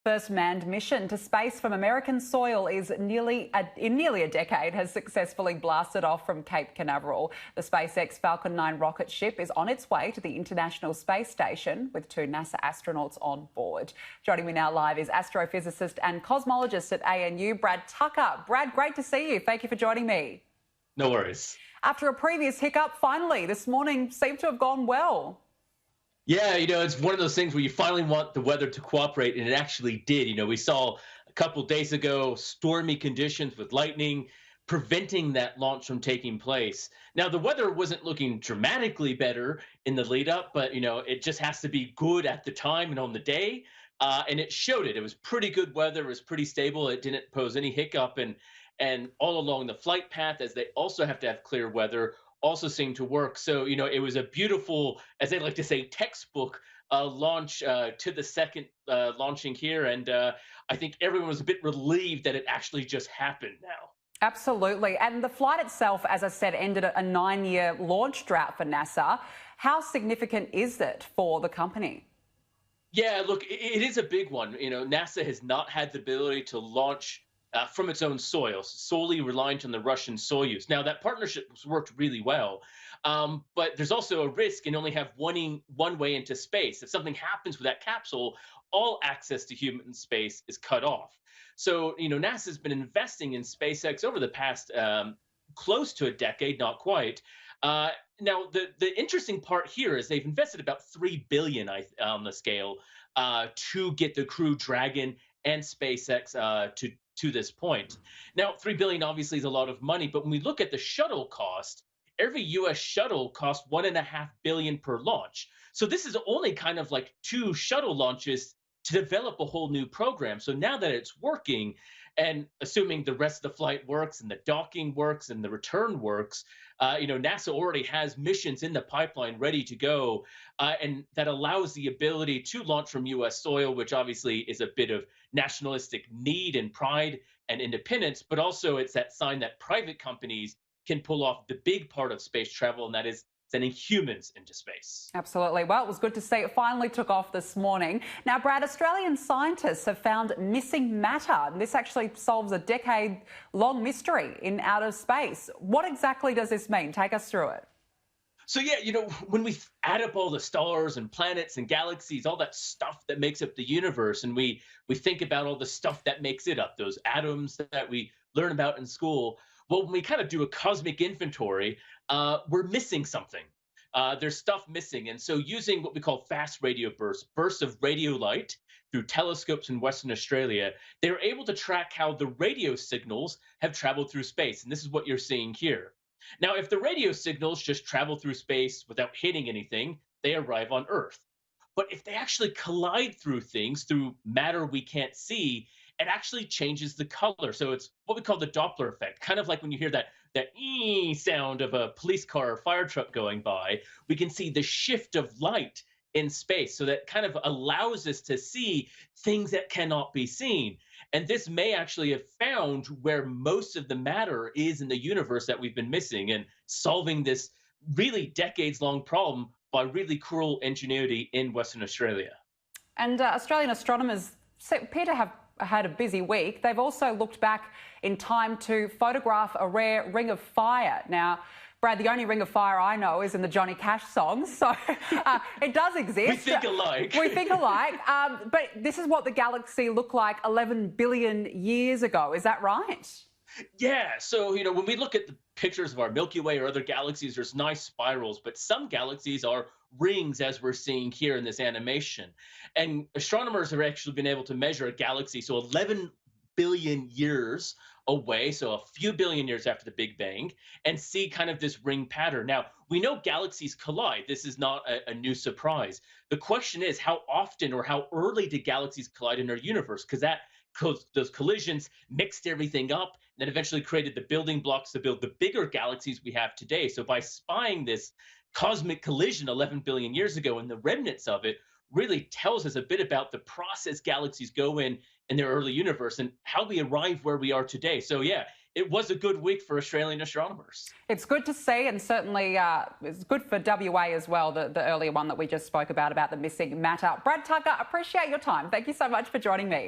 First manned mission to space from American soil is in nearly a decade has successfully blasted off from Cape Canaveral. The SpaceX Falcon 9 rocket ship is on its way to the International Space Station with 2 NASA astronauts on board. Joining me now live is astrophysicist and cosmologist at ANU, Brad Tucker. Brad, great to see you. Thank you for joining me. No worries. After a previous hiccup, finally, this morning seemed to have gone well. Yeah, it's one of those things where you finally want the weather to cooperate, and it actually did. We saw a couple days ago stormy conditions with lightning preventing that launch from taking place. Now, the weather wasn't looking dramatically better in the lead up, but, it just has to be good at the time and on the day. And it showed it. It was pretty good weather. It was pretty stable. It didn't pose any hiccup. And all along the flight path, as they also have to have clear weather, also seemed to work. So, it was a beautiful, as they like to say, textbook launch to the second launching here. And I think everyone was a bit relieved that it actually just happened now. Absolutely. And the flight itself, as I said, ended a 9-year launch drought for NASA. How significant is it for the company? Yeah, look, it is a big one. NASA has not had the ability to launch from its own soil, solely reliant on the Russian Soyuz. Now, that partnership has worked really well, but there's also a risk in only have one way into space. If something happens with that capsule, all access to human space is cut off. So, NASA's been investing in SpaceX over the past close to a decade, not quite. Now, the interesting part here is they've invested about $3 billion on the scale to get the Crew Dragon and SpaceX to this point. Now, $3 billion obviously is a lot of money, but when we look at the shuttle cost, every U.S. shuttle costs $1.5 billion per launch. So this is only kind of like 2 shuttle launches to develop a whole new program. So now that it's working, and assuming the rest of the flight works and the docking works and the return works, NASA already has missions in the pipeline ready to go, and that allows the ability to launch from U.S. soil, which obviously is a bit of nationalistic need and pride and independence, but also it's that sign that private companies can pull off the big part of space travel, and that is sending humans into space. Absolutely. Well, it was good to see it finally took off this morning. Now, Brad, Australian scientists have found missing matter. And this actually solves a decade-long mystery in outer space. What exactly does this mean? Take us through it. So, yeah, when we add up all the stars and planets and galaxies, all that stuff that makes up the universe, and we think about all the stuff that makes it up, those atoms that we learn about in school, well, when we kind of do a cosmic inventory, we're missing something. There's stuff missing. And so using what we call fast radio bursts of radio light through telescopes in Western Australia, they're able to track how the radio signals have traveled through space. And this is what you're seeing here. Now, if the radio signals just travel through space without hitting anything, they arrive on Earth. But if they actually collide through things, through matter we can't see, it actually changes the color. So it's what we call the Doppler effect, kind of like when you hear that ee sound of a police car or fire truck going by. We can see the shift of light in space. So that kind of allows us to see things that cannot be seen. And this may actually have found where most of the matter is in the universe that we've been missing, and solving this really decades-long problem by really cruel ingenuity in Western Australia. And Australian astronomers appear to have had a busy week. They've also looked back in time to photograph a rare ring of fire. Now, Brad, the only ring of fire I know is in the Johnny Cash songs, so it does exist. We think alike. We think alike. But this is what the galaxy looked like 11 billion years ago. Is that right? Yeah. So, when we look at the pictures of our Milky Way or other galaxies, there's nice spirals, but some galaxies are rings, as we're seeing here in this animation. And astronomers have actually been able to measure a galaxy, so 11 billion years away, so a few billion years after the Big Bang, and see kind of this ring pattern. Now, we know galaxies collide. This is not a new surprise. The question is, how often or how early do galaxies collide in our universe? Because those collisions mixed everything up and then eventually created the building blocks to build the bigger galaxies we have today. So by spying this cosmic collision 11 billion years ago and the remnants of it, really tells us a bit about the process galaxies go in their early universe and how we arrive where we are today. So yeah, it was a good week for Australian astronomers. It's good to see, and certainly it's good for WA as well, the earlier one that we just spoke about the missing matter. Brad Tucker, appreciate your time. Thank you so much for joining me.